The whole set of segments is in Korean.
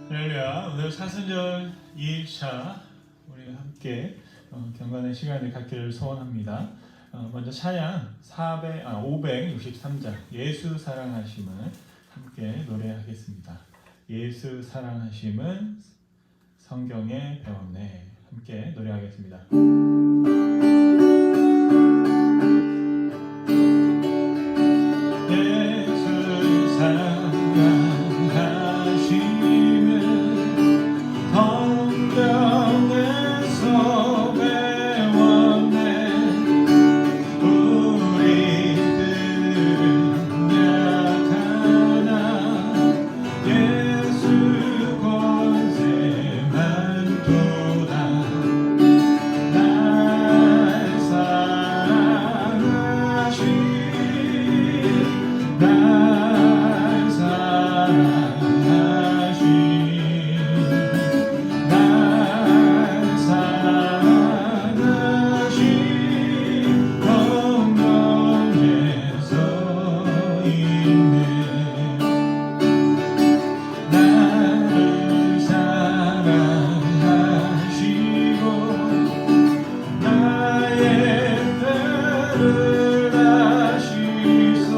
할렐루야. 오늘 사순절 2일차 우리 함께 경건의 시간을 갖기를 소원합니다. 먼저 찬양 563장 예수 사랑하심을 함께 노래하겠습니다. 예수 사랑하심은 성경에 배웠네. 함께 노래하겠습니다. 예수 사랑하심은 성경에서 배웠네. 우리들은 약하나 예수 권세만 도다. 날 사랑하신 날 사랑하신 날 사랑하신 성령에 서 있네. 나를 사랑하시고 나의 죄를 다시소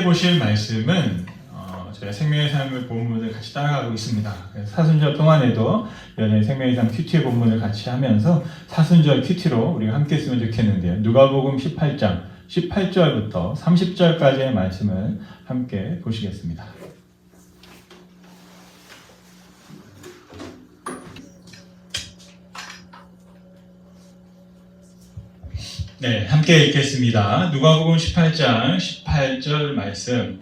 보실 말씀은 저희 생명의 삶의 본문을 같이 따라가고 있습니다. 사순절 동안에도 여전히 생명의 삶 큐티의 본문을 같이 하면서 사순절 큐티로 우리가 함께 했으면 좋겠는데요. 누가복음 18장 18절부터 30절까지의 말씀을 함께 보시겠습니다. 네, 함께 읽겠습니다. 누가복음 18장 18절 말씀.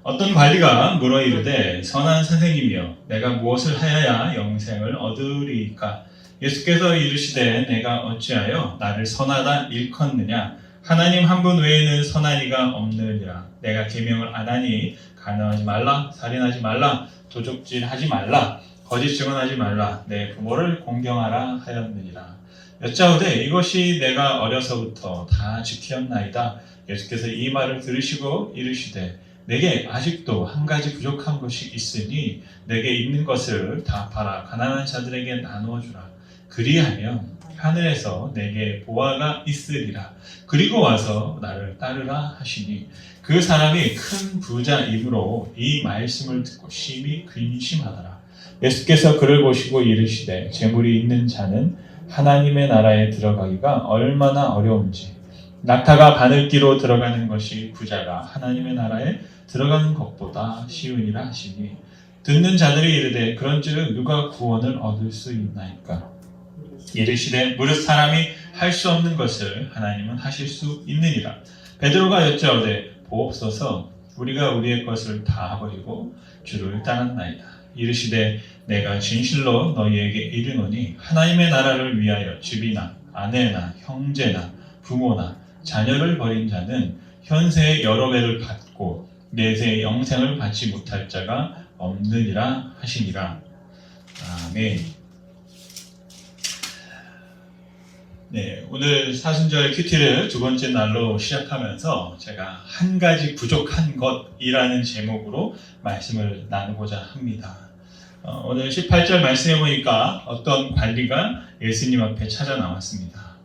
어떤 관리가 물어 이르되 선한 선생님이여 내가 무엇을 하여야 영생을 얻으리이까? 예수께서 이르시되 내가 어찌하여 나를 선하다 일컫느냐? 하나님 한 분 외에는 선한 이가 없느니라. 내가 계명을 안 하니 간음하지 말라, 살인하지 말라, 도적질하지 말라, 거짓 증언하지 말라, 내 부모를 공경하라 하였느니라. 여짜오되 이것이 내가 어려서부터 다 지켰나이다. 예수께서 이 말을 들으시고 이르시되 내게 아직도 한 가지 부족한 것이 있으니 내게 있는 것을 다 팔아 가난한 자들에게 나누어 주라. 그리하면 하늘에서 내게 보화가 있으리라. 그리고 와서 나를 따르라 하시니 그 사람이 큰 부자이므로 이 말씀을 듣고 심히 근심하더라. 예수께서 그를 보시고 이르시되 재물이 있는 자는 하나님의 나라에 들어가기가 얼마나 어려운지 낙타가 바늘기로 들어가는 것이 부자가 하나님의 나라에 들어가는 것보다 쉬우니라 하시니 듣는 자들이 이르되 그런즉 누가 구원을 얻을 수 있나이까? 이르시되 무릇 사람이 할 수 없는 것을 하나님은 하실 수 있느니라. 베드로가 여짜오되 보옵소서 우리가 우리의 것을 다 버리고 주를 따랐나이다. 이르시되 내가 진실로 너희에게 이르노니 하나님의 나라를 위하여 집이나 아내나 형제나 부모나 자녀를 버린 자는 현세의 여러 배를 받고 내세의 영생을 받지 못할 자가 없느니라 하시니라. 아멘. 네, 오늘 사순절 큐티를 두 번째 날로 시작하면서 제가 한 가지 부족한 것이라는 제목으로 말씀을 나누고자 합니다. 오늘 18절 말씀해 보니까 어떤 관리가 예수님 앞에 찾아 나왔습니다.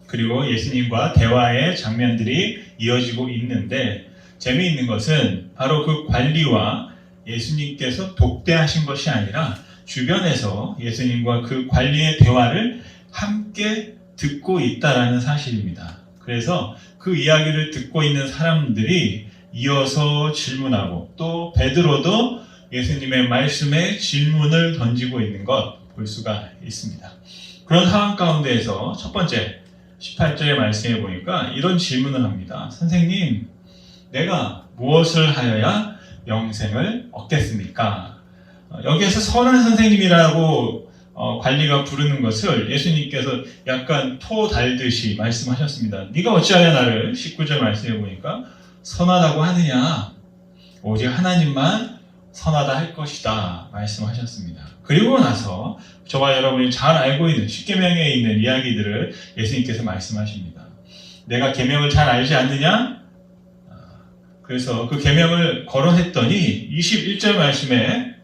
그리고 예수님과 대화의 장면들이 이어지고 있는데 재미있는 것은 바로 그 관리와 예수님께서 독대하신 것이 아니라 주변에서 예수님과 그 관리의 대화를 함께 듣고 있다라는 사실입니다. 그래서 그 이야기를 듣고 있는 사람들이 이어서 질문하고 또 베드로도 예수님의 말씀에 질문을 던지고 있는 것 볼 수가 있습니다. 그런 상황 가운데에서 첫 번째 18절의 말씀에 보니까 이런 질문을 합니다. 선생님, 내가 무엇을 하여야 영생을 얻겠습니까? 여기에서 선한 선생님이라고 관리가 부르는 것을 예수님께서 약간 토 달듯이 말씀하셨습니다. 네가 어찌하여 나를 19절 말씀해 보니까 선하다고 하느냐? 오직 하나님만 선하다 할 것이다 말씀하셨습니다. 그리고 나서 저와 여러분이 잘 알고 있는 십계명에 있는 이야기들을 예수님께서 말씀하십니다. 내가 계명을 잘 알지 않느냐? 그래서 그 계명을 거론했더니 21절 말씀에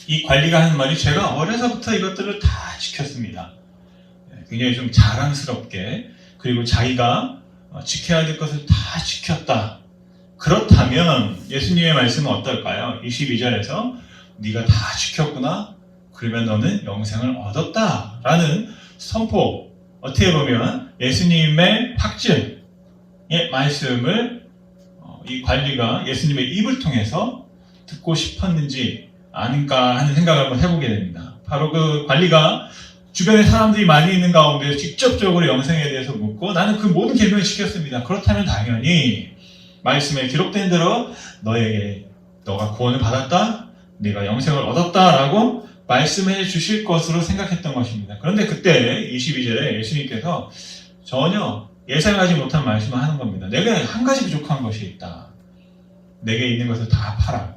이 관리가 하는 말이 제가 어려서부터 이것들을 다 지켰습니다. 굉장히 좀 자랑스럽게 그리고 자기가 지켜야 될 것을 다 지켰다. 그렇다면 예수님의 말씀은 어떨까요? 22절에서 네가 다 지켰구나. 그러면 너는 영생을 얻었다. 라는 선포. 어떻게 보면 예수님의 확증의 말씀을 이 관리가 예수님의 입을 통해서 듣고 싶었는지 아닌가 하는 생각을 한번 해보게 됩니다. 바로 그 관리가 주변에 사람들이 많이 있는 가운데 직접적으로 영생에 대해서 묻고 나는 그 모든 계명을 지켰습니다. 그렇다면 당연히 말씀에 기록된 대로 너가 구원을 받았다, 네가 영생을 얻었다라고 말씀해 주실 것으로 생각했던 것입니다. 그런데 그때 22절에 예수님께서 전혀 예상하지 못한 말씀을 하는 겁니다. 내게 한 가지 부족한 것이 있다. 내게 있는 것을 다 팔아.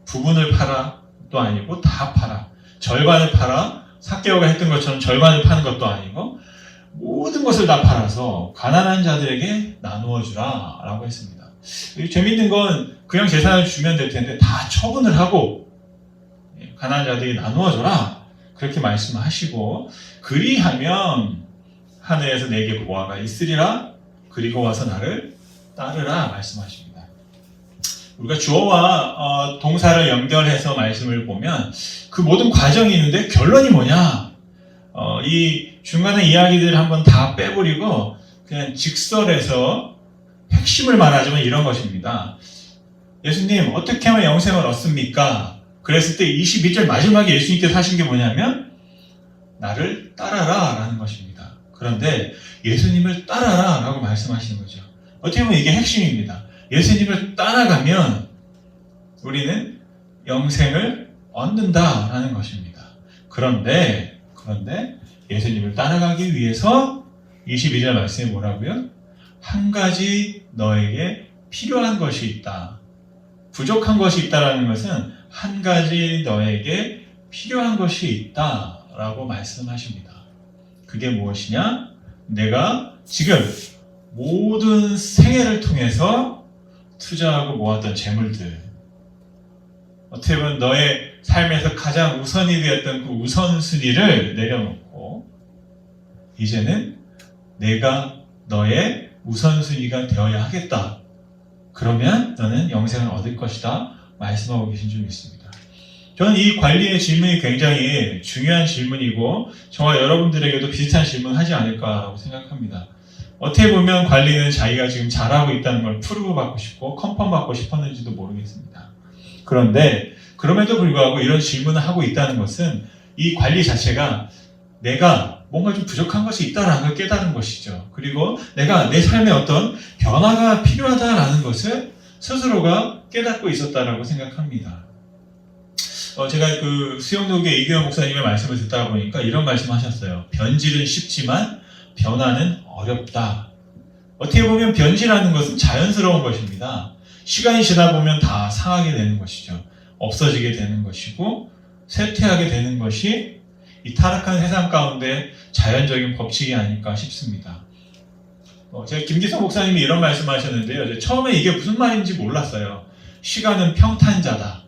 부분을 팔아 또 아니고 다 팔아. 절반을 팔아. 삭개오가 했던 것처럼 절반을 파는 것도 아니고 모든 것을 다 팔아서 가난한 자들에게 나누어 주라 라고 했습니다. 재밌는 건 그냥 재산을 주면 될 텐데 다 처분을 하고 가난한 자들에게 나누어 줘라 그렇게 말씀하시고 그리하면 하늘에서 내게 보화가 있으리라 그리고 와서 나를 따르라 말씀하십니다. 우리가 주어와 동사를 연결해서 말씀을 보면 그 모든 과정이 있는데 결론이 뭐냐? 이 중간에 이야기들을 한번 다 빼버리고 그냥 직설해서 핵심을 말하자면 이런 것입니다. 예수님 어떻게 하면 영생을 얻습니까? 그랬을 때 22절 마지막에 예수님께서 하신 게 뭐냐면 나를 따라라 라는 것입니다. 그런데 예수님을 따라라 라고 말씀하시는 거죠. 어떻게 보면 이게 핵심입니다. 예수님을 따라가면 우리는 영생을 얻는다라는 것입니다. 그런데 예수님을 따라가기 위해서 22절 말씀이 뭐라고요? 한 가지 너에게 필요한 것이 있다. 부족한 것이 있다라는 것은 한 가지 너에게 필요한 것이 있다라고 말씀하십니다. 그게 무엇이냐? 내가 지금 모든 생애를 통해서 투자하고 모았던 재물들, 어떻게 보면 너의 삶에서 가장 우선이 되었던 그 우선순위를 내려놓고 이제는 내가 너의 우선순위가 되어야 하겠다. 그러면 너는 영생을 얻을 것이다. 말씀하고 계신 줄 믿습니다. 저는 이 관리의 질문이 굉장히 중요한 질문이고 저와 여러분들에게도 비슷한 질문을 하지 않을까라고 생각합니다. 어떻게 보면 관리는 자기가 지금 잘하고 있다는 걸 프루브 받고 싶고 컨펌 받고 싶었는지도 모르겠습니다. 그런데 그럼에도 불구하고 이런 질문을 하고 있다는 것은 이 관리 자체가 내가 뭔가 좀 부족한 것이 있다라는 걸 깨달은 것이죠. 그리고 내가 내 삶에 어떤 변화가 필요하다라는 것을 스스로가 깨닫고 있었다라고 생각합니다. 제가 그 수영록의 이규현 목사님의 말씀을 듣다 보니까 이런 말씀하셨어요. 변질은 쉽지만 변화는 어렵다. 어떻게 보면 변질하는 것은 자연스러운 것입니다. 시간이 지나 보면 다 상하게 되는 것이죠. 없어지게 되는 것이고 쇠퇴하게 되는 것이 이 타락한 세상 가운데 자연적인 법칙이 아닐까 싶습니다. 제가 김기성 목사님이 이런 말씀하셨는데요. 처음에 이게 무슨 말인지 몰랐어요. 시간은 평탄자다.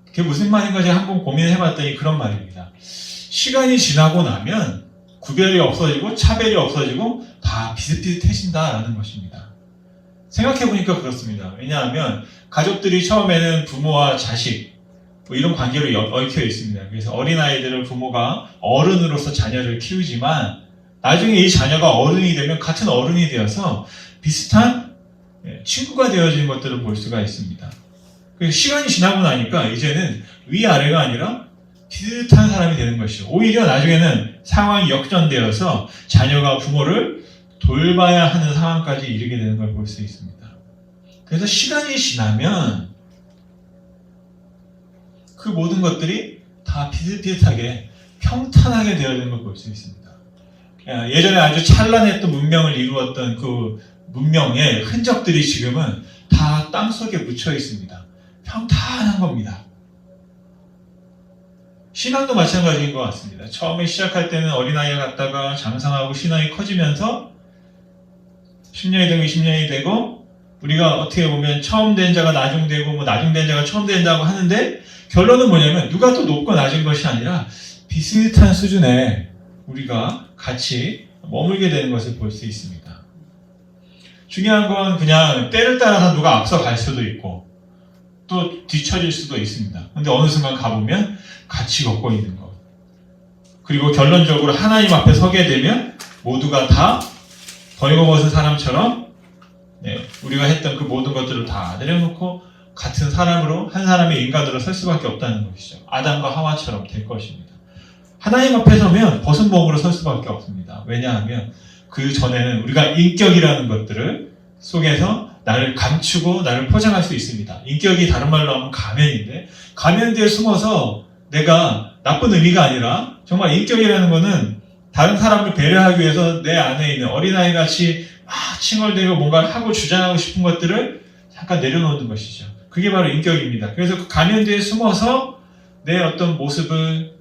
그게 무슨 말인가 제가 한번 고민해봤더니 그런 말입니다. 시간이 지나고 나면 구별이 없어지고 차별이 없어지고 다 비슷비슷해진다라는 것입니다. 생각해보니까 그렇습니다. 왜냐하면 가족들이 처음에는 부모와 자식 뭐 이런 관계로 얽혀 있습니다. 그래서 어린아이들을 부모가 어른으로서 자녀를 키우지만 나중에 이 자녀가 어른이 되면 같은 어른이 되어서 비슷한 친구가 되어지는 것들을 볼 수가 있습니다. 그래서 시간이 지나고 나니까 이제는 위아래가 아니라 비슷한 사람이 되는 것이죠. 오히려 나중에는 상황이 역전되어서 자녀가 부모를 돌봐야 하는 상황까지 이르게 되는 걸 볼 수 있습니다. 그래서 시간이 지나면 그 모든 것들이 다 비슷비슷하게 평탄하게 되어지는 걸 볼 수 있습니다. 예전에 아주 찬란했던 문명을 이루었던 그 문명의 흔적들이 지금은 다 땅속에 묻혀 있습니다. 평탄한 겁니다. 신앙도 마찬가지인 것 같습니다. 처음에 시작할 때는 어린아이가 갔다가 장성하고 신앙이 커지면서 10년이 되고 20년이 되고 우리가 어떻게 보면 처음 된 자가 나중되고 뭐 나중된 자가 처음 된다고 하는데 결론은 뭐냐면 누가 더 높고 낮은 것이 아니라 비슷한 수준에 우리가 같이 머물게 되는 것을 볼 수 있습니다. 중요한 건 그냥 때를 따라서 누가 앞서갈 수도 있고 또 뒤처질 수도 있습니다. 근데 어느 순간 가보면 같이 걷고 있는 것. 그리고 결론적으로 하나님 앞에 서게 되면 모두가 다 벌거벗은 사람처럼 우리가 했던 그 모든 것들을 다 내려놓고 같은 사람으로 한 사람의 인간으로 설 수밖에 없다는 것이죠. 아담과 하와처럼 될 것입니다. 하나님 앞에 서면 벗은 몸으로 설 수밖에 없습니다. 왜냐하면 그 전에는 우리가 인격이라는 것들을 속에서 나를 감추고 나를 포장할 수 있습니다. 인격이 다른 말로 하면 가면인데 가면 뒤에 숨어서 내가 나쁜 의미가 아니라 정말 인격이라는 것은 다른 사람을 배려하기 위해서 내 안에 있는 어린아이같이 칭얼대고 뭔가를 하고 주장하고 싶은 것들을 잠깐 내려놓는 것이죠. 그게 바로 인격입니다. 그래서 그 가면 뒤에 숨어서 내 어떤 모습을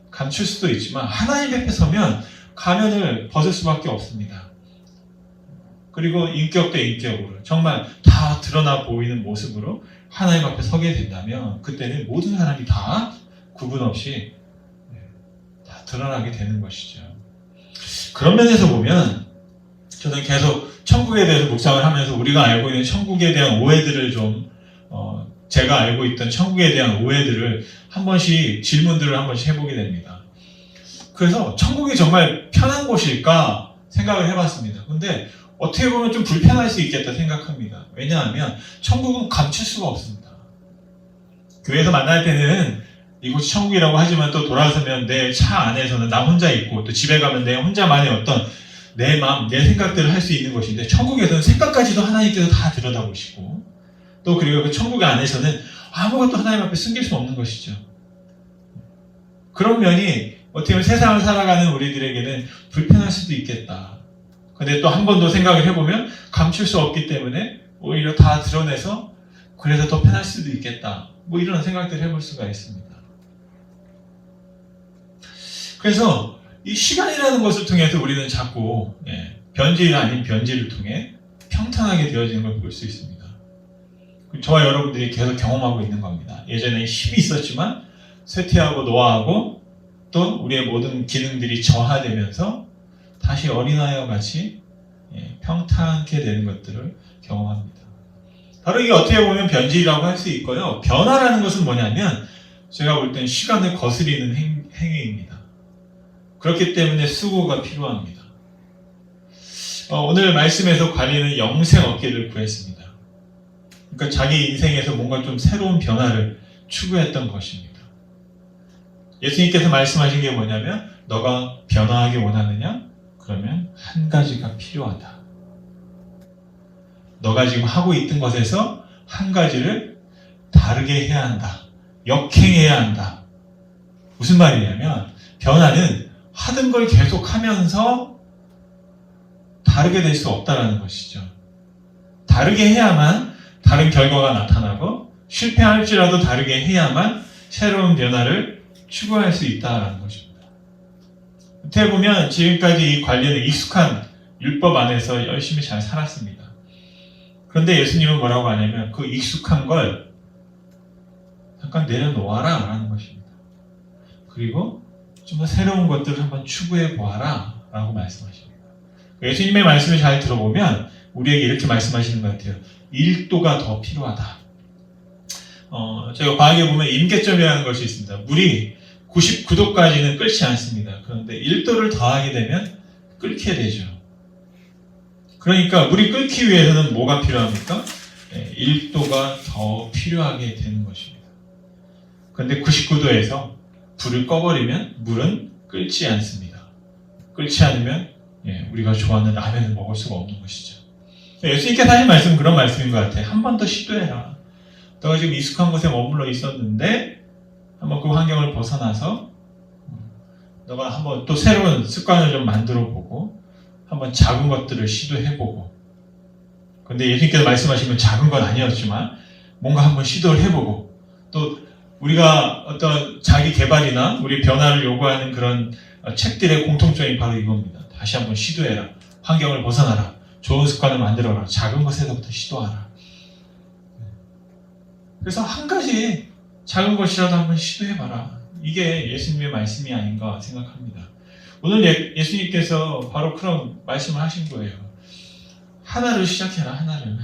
감출 수도 있지만 하나님 앞에 서면 가면을 벗을 수밖에 없습니다. 그리고 인격 대 인격으로 정말 다 드러나 보이는 모습으로 하나님 앞에 서게 된다면 그때는 모든 사람이 다 구분 없이 다 드러나게 되는 것이죠. 그런 면에서 보면 저는 계속 천국에 대해서 묵상을 하면서 우리가 알고 있는 천국에 대한 오해들을 좀 제가 알고 있던 천국에 대한 오해들을 한 번씩 질문들을 한 번씩 해보게 됩니다. 그래서 천국이 정말 편한 곳일까 생각을 해봤습니다. 근데 어떻게 보면 좀 불편할 수 있겠다 생각합니다. 왜냐하면 천국은 감출 수가 없습니다. 교회에서 만날 때는 이곳이 천국이라고 하지만 또 돌아서면 내 차 안에서는 나 혼자 있고 또 집에 가면 내 혼자만의 어떤 내 마음, 내 생각들을 할 수 있는 것인데 천국에서는 생각까지도 하나님께서 다 들여다보시고 또 그리고 그 천국 안에서는 아무것도 하나님 앞에 숨길 수 없는 것이죠. 그런 면이 어떻게 보면 세상을 살아가는 우리들에게는 불편할 수도 있겠다. 근데 또 한 번 더 생각을 해보면 감출 수 없기 때문에 오히려 다 드러내서 그래서 더 편할 수도 있겠다. 뭐 이런 생각들을 해볼 수가 있습니다. 그래서 이 시간이라는 것을 통해서 우리는 자꾸 변질 아닌 변질을 통해 평탄하게 되어지는 걸 볼 수 있습니다. 저와 여러분들이 계속 경험하고 있는 겁니다. 예전에 힘이 있었지만 쇠퇴하고 노화하고 또 우리의 모든 기능들이 저하되면서 다시 어린아이와 같이 평탄하게 되는 것들을 경험합니다. 바로 이게 어떻게 보면 변질이라고 할 수 있고요. 변화라는 것은 뭐냐면 제가 볼 땐 시간을 거스리는 행위입니다. 그렇기 때문에 수고가 필요합니다. 오늘 말씀에서 관리는 영생 얻기를 구했습니다. 그러니까 자기 인생에서 뭔가 좀 새로운 변화를 추구했던 것입니다. 예수님께서 말씀하신 게 뭐냐면 너가 변화하기 원하느냐? 그러면 한 가지가 필요하다. 너가 지금 하고 있던 것에서 한 가지를 다르게 해야 한다. 역행해야 한다. 무슨 말이냐면 변화는 하던 걸 계속 하면서 다르게 될 수 없다는 것이죠. 다르게 해야만 다른 결과가 나타나고 실패할지라도 다르게 해야만 새로운 변화를 추구할 수 있다는 것입니다. 어떻게 보면 지금까지 이 관리는 익숙한 율법 안에서 열심히 잘 살았습니다. 그런데 예수님은 뭐라고 하냐면 그 익숙한 걸 잠깐 내려놓아라 라는 것입니다. 그리고 좀 더 새로운 것들을 한번 추구해 보아라 라고 말씀하십니다. 예수님의 말씀을 잘 들어보면 우리에게 이렇게 말씀하시는 것 같아요. 1도가 더 필요하다. 제가 과학에 보면 임계점이라는 것이 있습니다. 물이 99도까지는 끓지 않습니다. 그런데 1도를 더하게 되면 끓게 되죠. 그러니까 물이 끓기 위해서는 뭐가 필요합니까? 1도가 더 필요하게 되는 것입니다. 그런데 99도에서 불을 꺼버리면 물은 끓지 않습니다. 끓지 않으면 우리가 좋아하는 라면을 먹을 수가 없는 것이죠. 예수님께서 하신 말씀은 그런 말씀인 것 같아요. 한 번 더 시도해라. 너가 지금 익숙한 곳에 머물러 있었는데 한번 그 환경을 벗어나서 너가 한번 또 새로운 습관을 좀 만들어 보고 한번 작은 것들을 시도해 보고 근데 예수님께서 말씀하신 건 작은 건 아니었지만 뭔가 한번 시도를 해보고 또 우리가 어떤 자기 개발이나 우리 변화를 요구하는 그런 책들의 공통점이 바로 이겁니다. 다시 한번 시도해라. 환경을 벗어나라. 좋은 습관을 만들어라. 작은 것에서부터 시도하라. 그래서 한 가지 작은 것이라도 한번 시도해봐라. 이게 예수님의 말씀이 아닌가 생각합니다. 오늘 예수님께서 바로 그런 말씀을 하신 거예요. 하나를 시작해라. 하나를.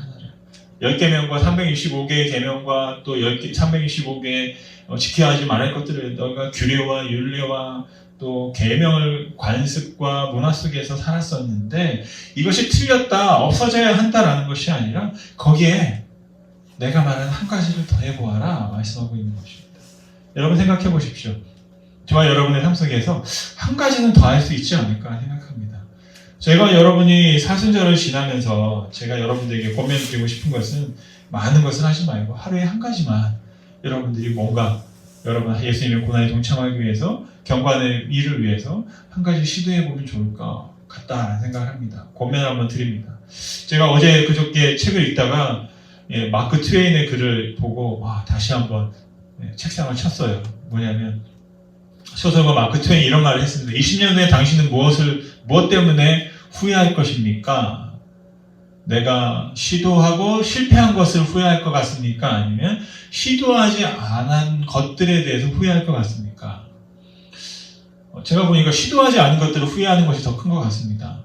10계명과 365개의 계명과 또 365개의 지켜야 하지 말할 것들을 너가 규례와 율례와 또 계명을 관습과 문화 속에서 살았었는데 이것이 틀렸다, 없어져야 한다라는 것이 아니라 거기에 내가 말하는 한 가지를 더해보아라 말씀하고 있는 것입니다. 여러분 생각해 보십시오. 저와 여러분의 삶 속에서 한 가지는 더 할 수 있지 않을까 생각합니다. 제가 여러분이 사순절을 지나면서 제가 여러분들에게 권면드리고 싶은 것은 많은 것을 하지 말고 하루에 한 가지만 여러분들이 뭔가 여러분 예수님의 고난에 동참하기 위해서 경관의 일을 위해서 한 가지 시도해보면 좋을 것 같다라는 생각을 합니다. 권면을 한번 드립니다. 제가 어제 그저께 책을 읽다가 마크 트웨인의 글을 보고 다시 한번 책상을 쳤어요. 뭐냐면 소설가 마크 트웨인이 이런 말을 했습니다. 20년 후에 당신은 무엇 때문에 후회할 것입니까? 내가 시도하고 실패한 것을 후회할 것 같습니까? 아니면 시도하지 않은 것들에 대해서 후회할 것 같습니까? 제가 보니까 시도하지 않은 것들을 후회하는 것이 더 큰 것 같습니다.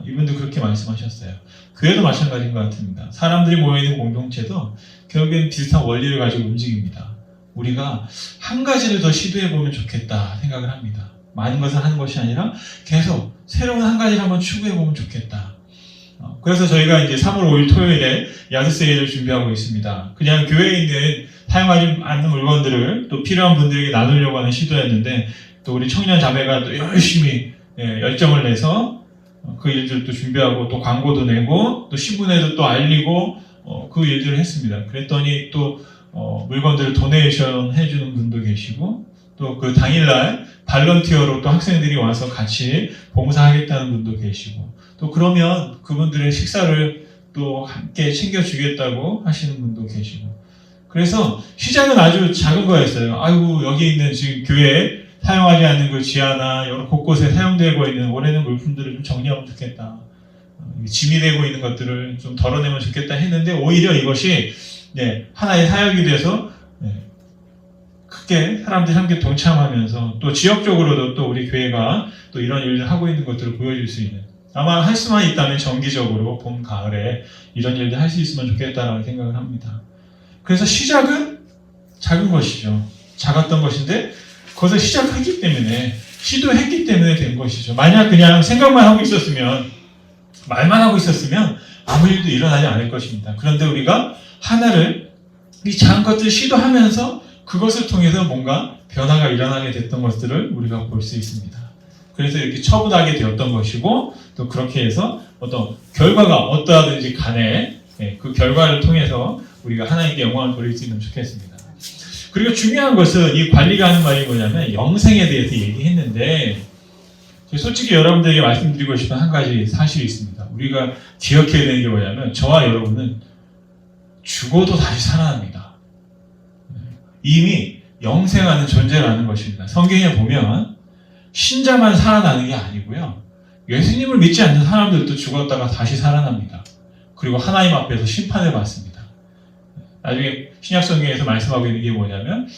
이분도 그렇게 말씀하셨어요. 교회도 마찬가지인 것 같습니다. 사람들이 모여있는 공동체도 결국엔 비슷한 원리를 가지고 움직입니다. 우리가 한 가지를 더 시도해보면 좋겠다 생각을 합니다. 많은 것을 하는 것이 아니라 계속 새로운 한 가지를 한번 추구해보면 좋겠다. 그래서 저희가 이제 3월 5일 토요일에 야드세일을 준비하고 있습니다. 그냥 교회에 있는 사용하지 않는 물건들을 또 필요한 분들에게 나누려고 하는 시도였는데 또 우리 청년 자매가 또 열심히 열정을 내서 그 일들도 준비하고 또 광고도 내고 또 신문에도 또 알리고 그 일들을 했습니다. 그랬더니 또 물건들을 도네이션 해주는 분도 계시고 또 그 당일날 발런티어로 또 학생들이 와서 같이 봉사하겠다는 분도 계시고 또 그러면 그분들의 식사를 또 함께 챙겨주겠다고 하시는 분도 계시고 그래서 시작은 아주 작은 거였어요. 아이고 여기 있는 지금 교회에 사용하지 않는 그 지하나 여러 곳곳에 사용되고 있는 오래된 물품들을 좀 정리하면 좋겠다. 짐이 되고 있는 것들을 좀 덜어내면 좋겠다 했는데 오히려 이것이 하나의 사역이 돼서 크게 사람들이 함께 동참하면서 또 지역적으로도 또 우리 교회가 또 이런 일을 하고 있는 것들을 보여줄 수 있는 아마 할 수만 있다면 정기적으로 봄, 가을에 이런 일들 할 수 있으면 좋겠다라는 생각을 합니다. 그래서 시작은 작은 것이죠. 작았던 것인데 그것을 시작했기 때문에 시도했기 때문에 된 것이죠. 만약 그냥 생각만 하고 있었으면 말만 하고 있었으면 아무 일도 일어나지 않을 것입니다. 그런데 우리가 하나를 이 작은 것들을 시도하면서 그것을 통해서 뭔가 변화가 일어나게 됐던 것들을 우리가 볼 수 있습니다. 그래서 이렇게 처분하게 되었던 것이고 또 그렇게 해서 어떤 결과가 어떠하든지 간에 그 결과를 통해서 우리가 하나님께 영광을 돌릴 수 있으면 좋겠습니다. 그리고 중요한 것은 이 관리가 하는 말이 뭐냐면 영생에 대해서 얘기했는데 솔직히 여러분들에게 말씀드리고 싶은 한 가지 사실이 있습니다. 우리가 기억해야 되는 게 뭐냐면 저와 여러분은 죽어도 다시 살아납니다. 이미 영생하는 존재라는 것입니다. 성경에 보면 신자만 살아나는 게 아니고요. 예수님을 믿지 않는 사람들도 죽었다가 다시 살아납니다. 그리고 하나님 앞에서 심판을 받습니다. 나중에 신약성경에서 말씀하고 있는 게 뭐냐면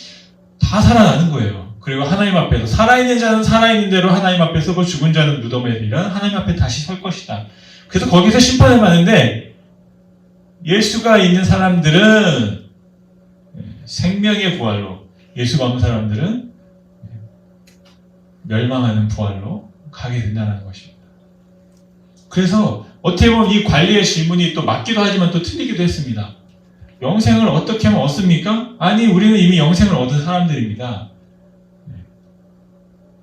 다 살아나는 거예요. 그리고 하나님 앞에서 살아있는 자는 살아있는 대로 하나님 앞에 서고 죽은 자는 무덤에 들이라 하나님 앞에 다시 설 것이다. 그래서 거기서 심판을 받는데 예수가 있는 사람들은 생명의 부활로 예수가 없는 사람들은 멸망하는 부활로 가게 된다는 것입니다. 그래서 어떻게 보면 이 관리의 질문이 또 맞기도 하지만 또 틀리기도 했습니다. 영생을 어떻게 하면 얻습니까? 아니 우리는 이미 영생을 얻은 사람들입니다.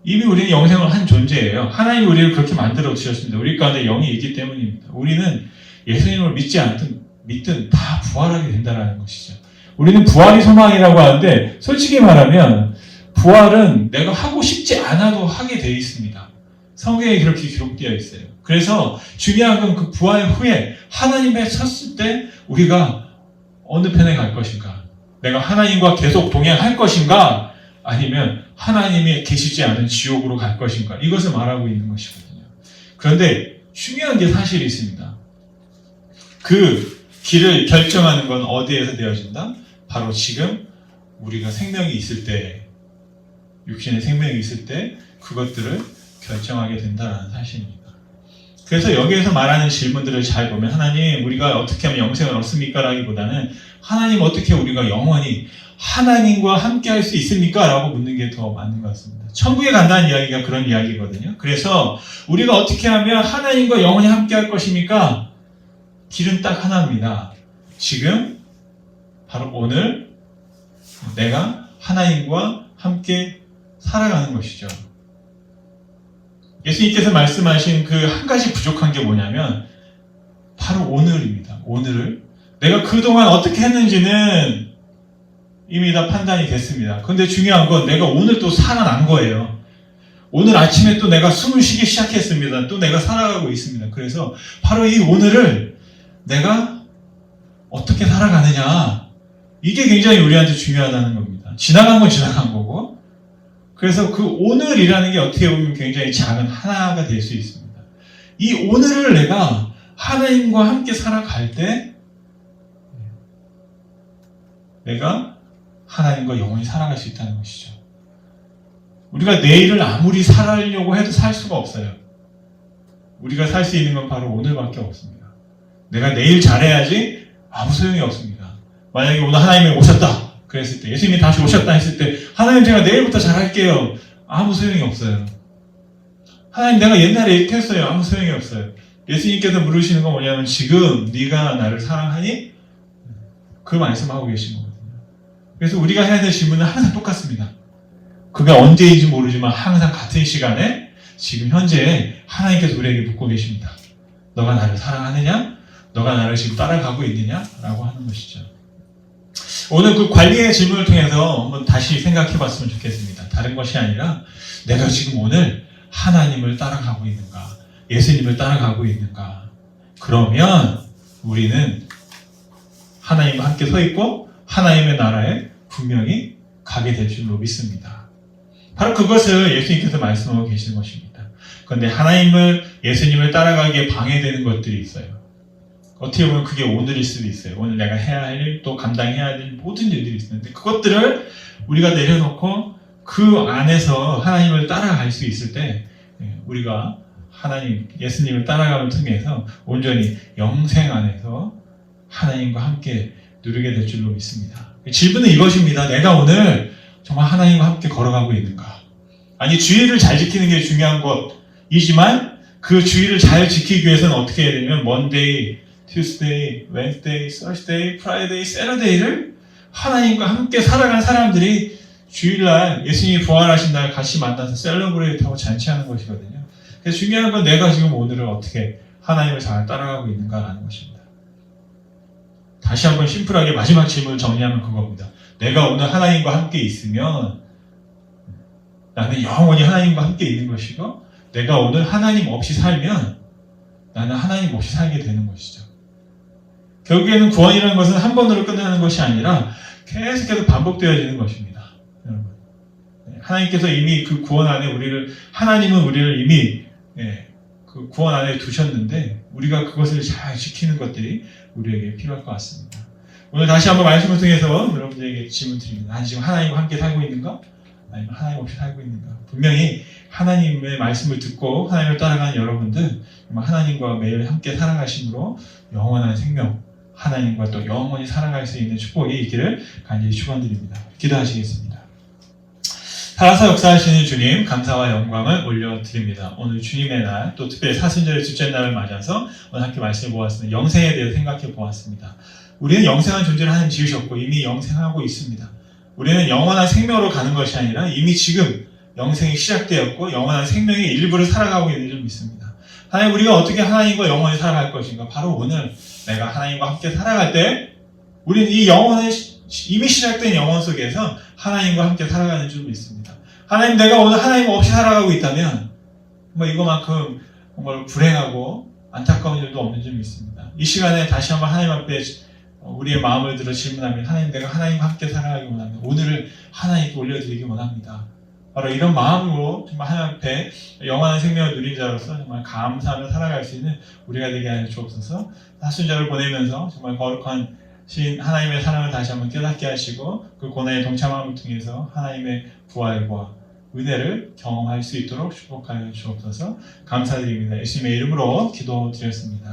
이미 우리는 영생을 한 존재예요. 하나님이 우리를 그렇게 만들어 주셨습니다. 우리 가운데 영이 있기 때문입니다. 우리는 예수님을 믿지 않든 믿든 다 부활하게 된다는 것이죠. 우리는 부활이 소망이라고 하는데 솔직히 말하면 부활은 내가 하고 싶지 않아도 하게 되어 있습니다. 성경에 그렇게 기록되어 있어요. 그래서 중요한 건 그 부활 후에 하나님에 섰을 때 우리가 어느 편에 갈 것인가? 내가 하나님과 계속 동행할 것인가? 아니면 하나님이 계시지 않은 지옥으로 갈 것인가? 이것을 말하고 있는 것이거든요. 그런데 중요한 게 사실이 있습니다. 그 길을 결정하는 건 어디에서 되어진다? 바로 지금 우리가 생명이 있을 때, 육신의 생명이 있을 때 그것들을 결정하게 된다는 사실입니다. 그래서 여기에서 말하는 질문들을 잘 보면 하나님 우리가 어떻게 하면 영생을 얻습니까? 라기보다는 하나님 어떻게 우리가 영원히 하나님과 함께 할 수 있습니까? 라고 묻는 게 더 맞는 것 같습니다. 천국에 간다는 이야기가 그런 이야기거든요. 그래서 우리가 어떻게 하면 하나님과 영원히 함께 할 것입니까? 길은 딱 하나입니다. 지금 바로 오늘 내가 하나님과 함께 살아가는 것이죠. 예수님께서 말씀하신 그 한 가지 부족한 게 뭐냐면 바로 오늘입니다. 오늘을 내가 그동안 어떻게 했는지는 이미 다 판단이 됐습니다. 그런데 중요한 건 내가 오늘 또 살아난 거예요. 오늘 아침에 또 내가 숨을 쉬기 시작했습니다. 또 내가 살아가고 있습니다. 그래서 바로 이 오늘을 내가 어떻게 살아가느냐, 이게 굉장히 우리한테 중요하다는 겁니다. 지나간 건 지나간 거고, 그래서 그 오늘이라는 게 어떻게 보면 굉장히 작은 하나가 될 수 있습니다. 이 오늘을 내가 하나님과 함께 살아갈 때 내가 하나님과 영원히 살아갈 수 있다는 것이죠. 우리가 내일을 아무리 살아가려고 해도 살 수가 없어요. 우리가 살 수 있는 건 바로 오늘밖에 없습니다. 내가 내일 잘해야지 아무 소용이 없습니다. 만약에 오늘 하나님이 오셨다 그랬을 때, 예수님이 다시 오셨다 했을 때, 하나님 제가 내일부터 잘할게요. 아무 소용이 없어요. 하나님 내가 옛날에 이렇게 했어요. 아무 소용이 없어요. 예수님께서 물으시는 건 뭐냐면, 지금 네가 나를 사랑하니? 그 말씀하고 계신 거거든요. 그래서 우리가 해야 될 질문은 항상 똑같습니다. 그게 언제인지 모르지만 항상 같은 시간에 지금 현재 하나님께서 우리에게 묻고 계십니다. 너가 나를 사랑하느냐? 너가 나를 지금 따라가고 있느냐? 라고 하는 것이죠. 오늘 그 관리의 질문을 통해서 한번 다시 생각해 봤으면 좋겠습니다. 다른 것이 아니라 내가 지금 오늘 하나님을 따라가고 있는가? 예수님을 따라가고 있는가? 그러면 우리는 하나님과 함께 서 있고 하나님의 나라에 분명히 가게 될 줄로 믿습니다. 바로 그것을 예수님께서 말씀하고 계시는 것입니다. 그런데 하나님을, 예수님을 따라가기에 방해되는 것들이 있어요. 어떻게 보면 그게 오늘일 수도 있어요. 오늘 내가 해야 할 일, 또 감당해야 될 모든 일들이 있는데 그것들을 우리가 내려놓고 그 안에서 하나님을 따라갈 수 있을 때 우리가 하나님, 예수님을 따라감을 통해서 온전히 영생 안에서 하나님과 함께 누리게 될 줄로 믿습니다. 질문은 이것입니다. 내가 오늘 정말 하나님과 함께 걸어가고 있는가? 아니, 주의를 잘 지키는 게 중요한 것이지만 그 주의를 잘 지키기 위해서는 어떻게 해야 되냐면 Monday, Tuesday, Wednesday, Thursday, Friday, Saturday를 하나님과 함께 살아간 사람들이 주일날 예수님이 부활하신 날 같이 만나서 셀러브레이트하고 잔치하는 것이거든요. 그래서 중요한 건 내가 지금 오늘을 어떻게 하나님을 잘 따라가고 있는가라는 것입니다. 다시 한번 심플하게 마지막 질문을 정리하면 그겁니다. 내가 오늘 하나님과 함께 있으면 나는 영원히 하나님과 함께 있는 것이고, 내가 오늘 하나님 없이 살면 나는 하나님 없이 살게 되는 것이죠. 결국에는 구원이라는 것은 한 번으로 끝나는 것이 아니라 계속해서 반복되어지는 것입니다. 여러분, 하나님께서 이미 그 구원 안에 하나님은 우리를 이미 그 구원 안에 두셨는데 우리가 그것을 잘 지키는 것들이 우리에게 필요할 것 같습니다. 오늘 다시 한번 말씀을 통해서 여러분들에게 질문 드립니다. 난 지금 하나님과 함께 살고 있는가? 아니면 하나님 없이 살고 있는가? 분명히 하나님의 말씀을 듣고 하나님을 따라가는 여러분들, 하나님과 매일 함께 살아가심으로 영원한 생명, 하나님과 또 영원히 살아갈 수 있는 축복이 있기를 간절히 축원드립니다. 기도하시겠습니다. 살아서 역사하시는 주님, 감사와 영광을 올려드립니다. 오늘 주님의 날, 또 특별히 사순절의 둘째 날을 맞아서 오늘 함께 말씀을 보았습니다. 영생에 대해서 생각해 보았습니다. 우리는 영생한 존재를 하나님 지으셨고 이미 영생하고 있습니다. 우리는 영원한 생명으로 가는 것이 아니라 이미 지금 영생이 시작되었고 영원한 생명의 일부를 살아가고 있는 줄 믿습니다. 하나님, 우리가 어떻게 하나님과 영원히 살아갈 것인가? 바로 오늘 내가 하나님과 함께 살아갈 때 우리는 이 영원의 이미 시작된 영원 속에서 하나님과 함께 살아가는 줄 믿습니다. 하나님, 내가 오늘 하나님 없이 살아가고 있다면 이거만큼 정말 불행하고 안타까운 일도 없는 줄 믿습니다. 이 시간에 다시 한번 하나님 앞에 우리의 마음을 들어 질문하면, 하나님, 내가 하나님과 함께 살아가기 원합니다. 오늘을 하나님께 올려드리기 원합니다. 바로 이런 마음으로 정말 하나님 앞에 영원한 생명을 누린 자로서 정말 감사하며 살아갈 수 있는 우리가 되게 하여 주옵소서. 사순절을 보내면서 정말 거룩한 하나님의 사랑을 다시 한번 깨닫게 하시고 그 고난에 동참함을 통해서 하나님의 부활과 은혜를 경험할 수 있도록 축복하여 주옵소서. 감사드립니다. 예수님의 이름으로 기도드렸습니다.